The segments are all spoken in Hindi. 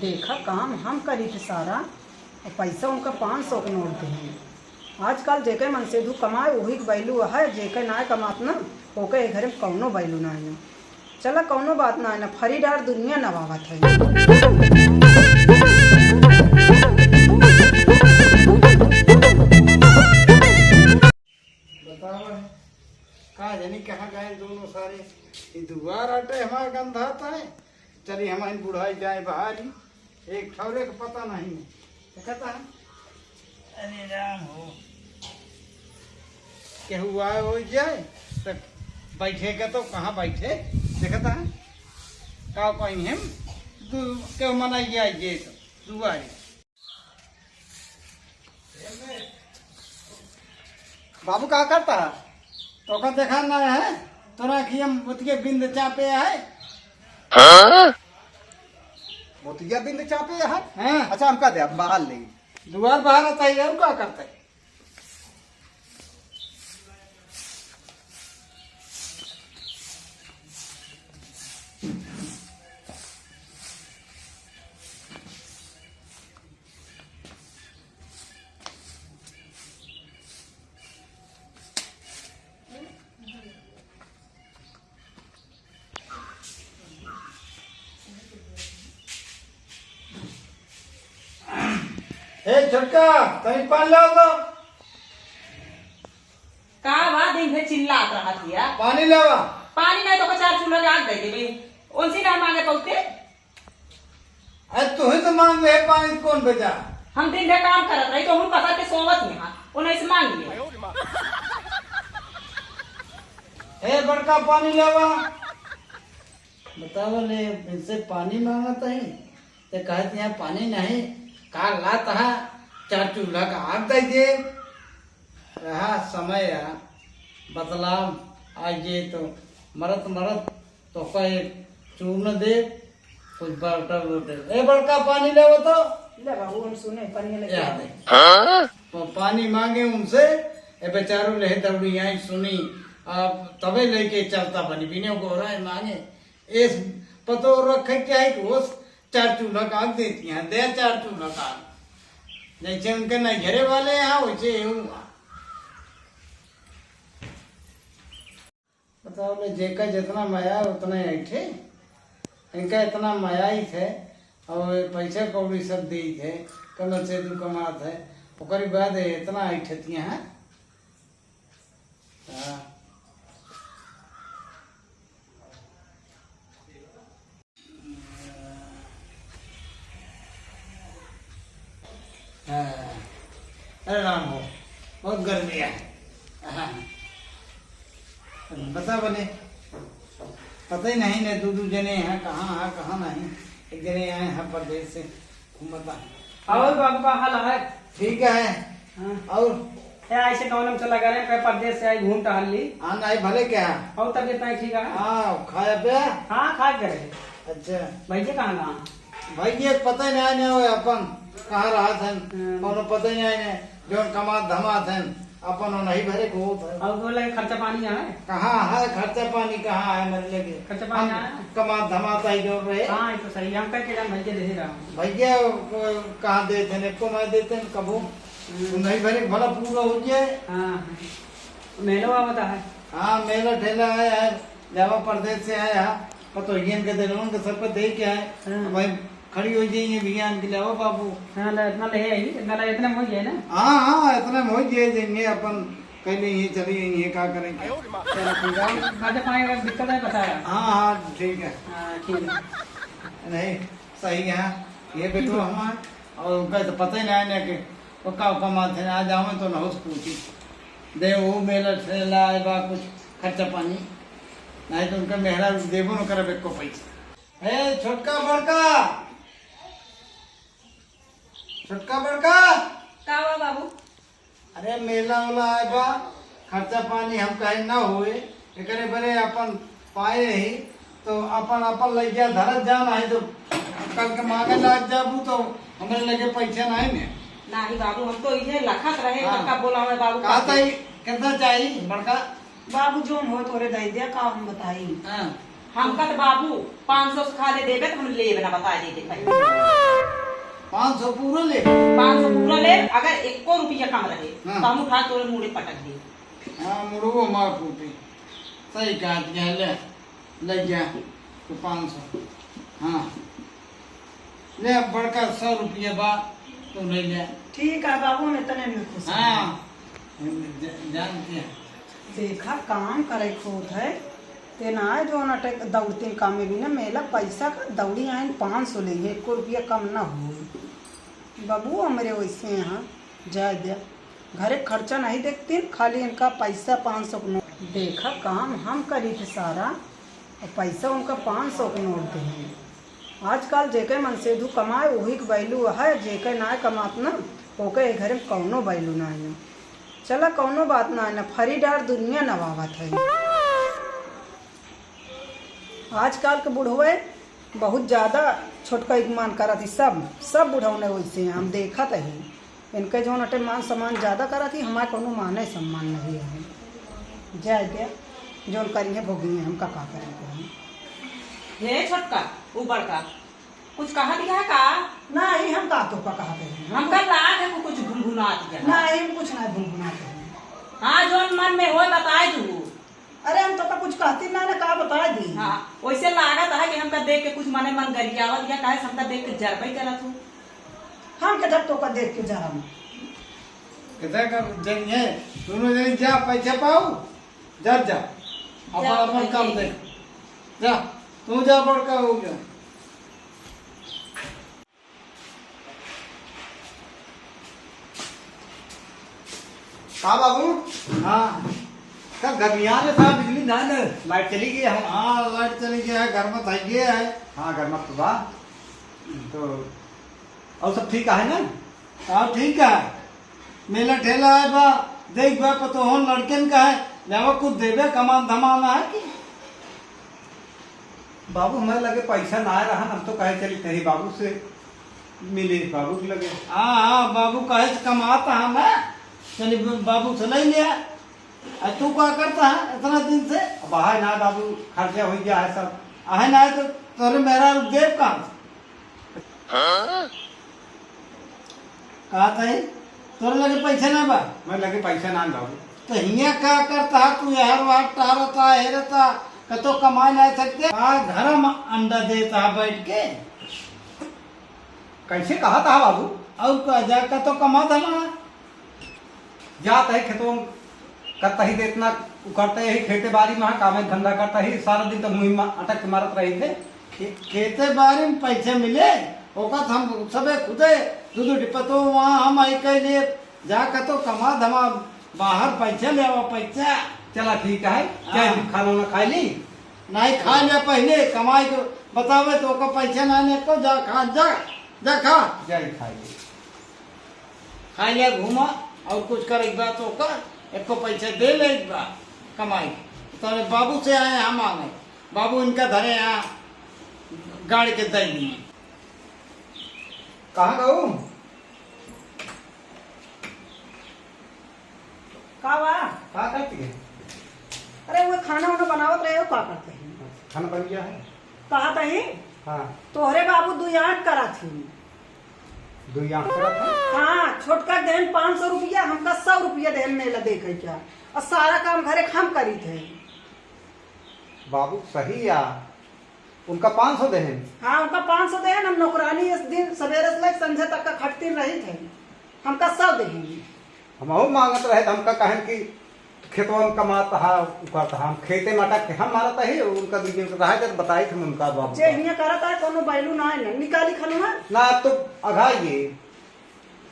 देखा काम हम करी थे सारा और पैसा उनका 500 के नोट दे। आजकल जेके मन से दू कमाए वही के बैलू है, जेके ना कमात ना ओके घर में कौनो बैलू ना है। चला कौनो बात ना है ना, फरी डार दुनिया नवावत है। बताओ कहाँ जानी कहाँ गए दोनों सारे। ये दुआर आटे हमारे गंधाता है। चलिए हमारी बुढ़ाई जाए बाहर ही, एक ठौरे का पता नहीं है। कहता है अरे राम हो के हुआ हो जाए तो बैठे का तो कहाँ बैठे देखता है का कोई हम क्यों मनाई जाए ये तो दुआरी बाबू का करता है तो का देखा ना है तोरा कि हम बुतिया बिंद चापे है। मोतिया बिंद चापे है। हाँ। अच्छा हम का दे बाहर ले दुआर बाहर आता है और क्या करता है। ए छोटका तनी पान लाओ तो का बात दिन भर चिल्लात रहा थिया। पानी लावा। पानी नहीं तो चार चूल्हा के आग दे देबे। उनसे ना मांगे पौते। अरे तू ही तो मांग ले पानी कौन बेचा। हम दिन भर काम करत रही तो हम पता के सोवत में हां उन्हें से मांग लिए। ए बड़का पानी लावा। बताओ ले इनसे पानी मांगता है तो कहते यहाँ पानी नहीं का लाता है चार चूल्हा का आग दे दे रहा समय बदलाव आज ये तो मरत मरत तो कोई चूर्ण दे कुछ बर्तन दे। ए बड़का पानी ले वो तो ले बाबू हम सुने पानी लेके याद आए। है तो पानी मांगे उनसे ए बेचारों ले दौड़ी आई सुनी अब तबे लेके चलता बनी बिने को रहा है मांगे इस पतो रखे क्या है कि वो चार चूल्हा का आग देती हैं दे चार चूल्हा का आग जैसे उनके न घेरे वाले हैं वैसे बताओ ले जेका जितना माया उतना ऐठे इनका इतना माया ही थे और पैसा कौड़ी सब दी थे कमल से तू कमात है ओकरी बाद इतना ऐठतियाँ हैं। अरे राम हो बहुत गर्मी है। बता बने पता ही नहीं ने दो जने हैं कहाँ है कहाँ नहीं। एक जने आए हैं प्रदेश से घूमता और बाबू का हाल है ठीक है। हाँ। और ऐसे कौन हम चला गए कई परदेश से आई घूम टहल ली आना आई भले क्या और तबियत नहीं ठीक है। हाँ खाया पिया। हाँ खा गए अच्छा भैया कहाँ कहाँ भाई ये पता ही नहीं हो अपन कहाँ रहा था कौन पता ही नहीं जो कमा धमा थे अपन नहीं भरे को और बोले खर्चा पानी यहाँ है। कहाँ है खर्चा पानी कहाँ है मेरे लगे खर्चा पानी यहाँ है। कमा धमाता ही जो रहे। हाँ ये तो सही हम कह के जान भैया दे रहा हूँ। भैया कहाँ देते हैं को मैं देते हैं कबू नहीं भरे भला पूरा हो जाए। हाँ मेलो आवता है। हाँ मेला ठेला आया है जावा प्रदेश से आया पतो हियन के दिलों के सब दे के आए भाई खड़ी हो जाइए भैया के लिए आओ बाबू। हाँ इतना ले आई इतना हो गया ना। हाँ हाँ इतना मोह दे देंगे अपन कहीं ये चली ये क्या करेंगे। चलो ठीक है खर्चा पानी का दिक्कत है बताया। हाँ हाँ ठीक है। हाँ ठीक है नहीं सही है ये भी तो हमारे और उनका तो पता ही नहीं ना कि वो का कमाते आ जाओ तो ना उस पूछी दे वो मेला ठेला बा कुछ खर्चा पानी नहीं तो उनका मेहरा देवो न करे को पैसा। हे छोटका बड़का छोटका बड़का का हुआ बाबू? अरे मेला वाला आए बा खर्चा पानी हम कहे ना हुए एकरे बरे अपन पाए ही तो अपन अपन ले जा धरत जाना है तो कल के मांगे लाग जाबू तो हमारे लगे पैसा नहीं ने। नहीं बाबू हम तो इधर लखत रहे हाँ। का बोला हमें बाबू कहा था कितना चाहिए बड़का। बाबू जो हो तोरे दे दिया का हम बताई। हाँ हम कत बाबू 500 से खा ले देबे तो हम ले बना बता देते भाई। 500 पूरा ले। 500 पूरा ले, अगर 1 रुपया कम रहे हाँ। तो हम उठा तोरे मुड़े पटक दे। हाँ मुड़ो मार फूटे। सही कहा दिया ले जा तो 500। हाँ ले अब बड़का 100 रुपया बा तो ले ले। ठीक है बाबू, हम इतने में खुश हैं। हाँ जानते हैं। देखा काम करे खोत है तेना जो नाटक दौड़ते काम में भी ना मेला पैसा का दौड़ी आए 500 ले 1 रुपया कम ना हो। बाबू हमारे वैसे यहाँ जाए दिया घरे खर्चा नहीं देखती, खाली इनका पैसा 500 का नोट। देखा काम हम करी थे सारा और पैसा उनका 500 का नोट दे। आजकल जेके मन से धू कमाए वही के वैल्यू है, जेके ना कमात ना ओके घरे में कौनो वैल्यू ना है। चला कौनो बात ना है ना, फरीदार दुनिया नवावत है। आजकल के बुढ़वे बहुत ज़्यादा छोटका मान करा थी, सब बुढ़ौने वैसे हैं। हम देखा ही इनके जो नटे मान सम्मान ज़्यादा करा थी, हमारे कोनो माने सम्मान नहीं है। जाए दिया जो करी है भोगी है, हम का करेंगे हम। हे छोटका वो बड़का कुछ कहा दिया है का? नहीं हम का तो का कहा करेंगे हम कर लाग है कुछ गुनगुना दिया। नहीं हम कुछ नहीं गुनगुनाते हैं। हाँ जो मन में हो बताए तू। अरे हम तो का कुछ कहती ना ना का बता दी। हाँ वैसे लागत है कि हमका देख के कुछ मने मन गरियावत या काहे सबका देख के जरबई करत हूँ। हम के जब तो का देख के जरा कितना का जनिए दोनों जनी जा पैसा पाओ जा अपन अपन काम देख जा। तू जा बड़का हो गया। का बाबू हाँ कब गर्मिया में था बिजली ना न लाइट चली गई है। हाँ लाइट चली गया है, घर में थक गया है। हाँ घर में तो बा तो और सब ठीक है ना? हाँ ठीक है। मेला ठेला है बा देख बा पतो हो लड़कन का है लेवा कुछ देवे कमान धमाना है कि बाबू हमारे लगे पैसा ना रहा, हम तो कहे चली कहीं बाबू से मिले, बाबू के लगे। हाँ हाँ बाबू कहे से कमाता है ना, चली बाबू से नहीं लिया। तू क्या करता है इतना दिन से? अब है ना बाबू, खर्चा हो गया है सब। आहे ना तो तोरे मेरा देव कहाँ कहा था तोरे लगे पैसे ना बा? मैं लगे पैसा ना बाबू। तो हिया क्या करता है तू यार वाट टारता हेरता कतो कमा नहीं सकते। घर में अंडा देता है बैठ के कैसे कहा था बाबू? और का जा कतो कमा धमा जाता है खेतों करता ही इतना करते ही खेती बाड़ी में काम धंधा करता ही सारा दिन तो मुँह अटक के मारत रही थे। खेते बारी में पैसे मिले ओकत हम सबे खुदे दूध डिपतो वहाँ हम आई के लिए जा कतो कमा धमा बाहर पैसे ले आओ पैसा। चला ठीक है। क्या हाँ। खाना ना खाई ली? नहीं खा लिया पहले कमाई को बतावे तो ओका पैसा ना ने को जा खा जा खा जाई खाई ली। खा लिया घूमा और कुछ कर एक बात ओका एक को पैसे दे ले एक बार कमाई तो बाबू से आए हम आ गए बाबू इनका धरे यहाँ गाड़ी के दे दिए। कहाँ गऊ? का बा? क्या करती है? अरे वो खाना वाना बनावत रहे हो का करते हैं? खाना बन गया है। कहा तही हाँ तोहरे बाबू 2 आठ करा थी। 2 आंख करा था। हाँ छोटका देन 500 रुपया, हमका 100 रुपया देन मेला देखे क्या, और सारा काम घरे हम करी थे। बाबू सही या उनका 500 दे। हाँ उनका 500 देन, हम नौकरानी इस दिन सवेरे से लेकर संझे तक का खटती रही थे, हमका 100 देंगे। हम मांगत रहे हमका कहन कि खेतवा में कमाता है करता हम खेते में अटक के हम मारता ही उनका दिन रहा तो बताई थे उनका बाबू जे हियां करता है कोनो बैलू ना है, निकाली खनुआ ना। अब तो अघाइए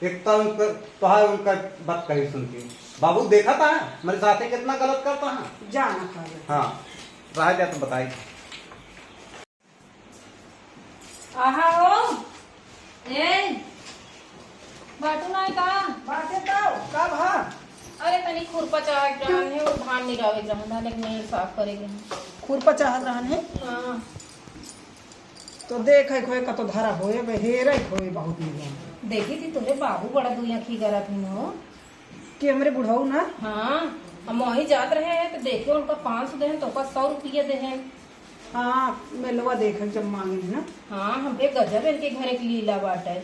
एक तो उनका बात कही सुन के बाबू देखा था मेरे साथ कितना गलत करता है। जाना खा ले। हाँ रह गया तो बताई। आहा हो ए बाटू ना का बाटे तो कब है? अरे तनी खुरपा चाह ग्रहण है और धान निकावे ग्रहण है लेकिन नहीं साफ करेंगे। खुरपा चाहत रहन है हां तो देखे खोए का तो धरा होए हेरे खोए बहुत नियम। देखी थी तोरे बाबू बड़ा दुई आंखी करत ही हो कि हमरे बुढ़ऊ ना। हां हम वही जात रहे हैं तो देखे उनका 500 दे तो का 100 रुपया दे हैं। हाँ मेलवा देखे जब मांगे ना। हां हम पे गजब इनके घरे की लीला बाटे।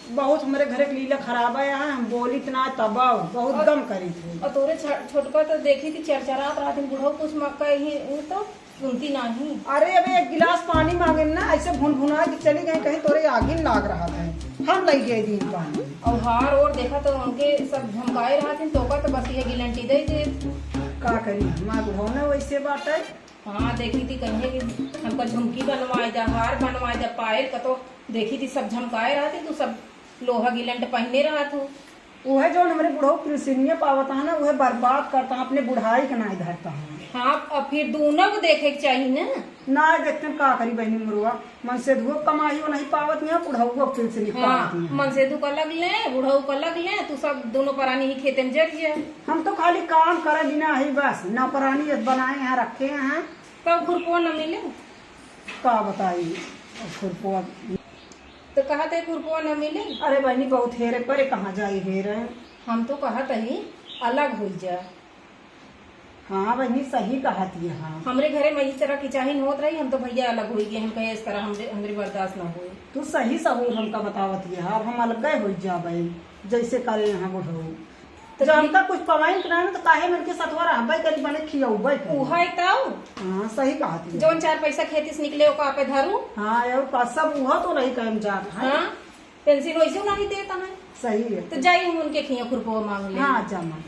बहुत हमारे घर के लीला खराब है यहाँ, हम बोली इतना तबाह बहुत गम करी थी। और तोरे छोटका तो देखी थी चरचरात रात में बुढ़ो कुछ मक्का ही तो सुनती नहीं। अरे अबे एक गिलास पानी मांगे ना, ऐसे भुन भुना के चली गई, कहीं तोरे आगे लाग रहा है, हम लग गए दिन पानी। और हार और देखा तो उनके सब झमकाए रहा थे, तो का तो बस ये गिलंटी दे दे। का करी हमारे बुढ़ो ने वैसे बात है। हाँ देखी थी कहीं कि हमको झुमकी बनवाए दा, हार बनवाए दा, पायल का तो देखी थी सब झमकाए रहा थे, तू सब लोहा गिलंट पहने रहा तू। वह जो हमारे बुढ़ो कृषिनिया पावता है ना, वह बर्बाद करता है, अपने बुढ़ाई का नहीं धरता है। हाँ अब फिर दोनों को देखे के चाहिए ना। ना देखते हैं का करी बहनी मुरुआ, मन से धुओ कमाई हो नहीं पावत नहीं, बुढ़ाऊ कृषिनिया हाँ पावत नहीं। मन से तू का लग ले, बुढ़ऊ का लग ले, तू सब दोनों परानी ही खेते में जट जाए। हम तो खाली काम करे बिना ही बस, ना परानी बनाए यहाँ रखे हैं। कब खुरपो न मिले का बताई खुरपो। तो कहा थे खुरपो न मिले। अरे बहनी बहुत हेरे परे कहाँ जाई हेरे। हम तो कहा ही अलग हो जा। हाँ बहनी सही कहा थी। हाँ हमरे घरे में इस तरह की चाही होत रही, हम तो भैया अलग हो गए, हम कहे इस तरह हमरे बर्दाश्त न हुई। तू सही सहूर हमका बतावत है, अब हम अलग हो जाबे जैसे करे यहाँ बुढ़ो। तो जब हमका कुछ पवाइन कराना तो काहे मन के सतवा रहबे करी बने खियौबे करी। उहा एक ताऊ हाँ सही कहा थी। जोन 4 पैसा खेती से निकले ओका पे धरू। हाँ और का सब उहा तो नहीं कम जात है। हाँ पेंसिल वैसे नहीं देता है। सही है। तो जाइए हम उनके खिया खुरपो मांग ले। हाँ जमा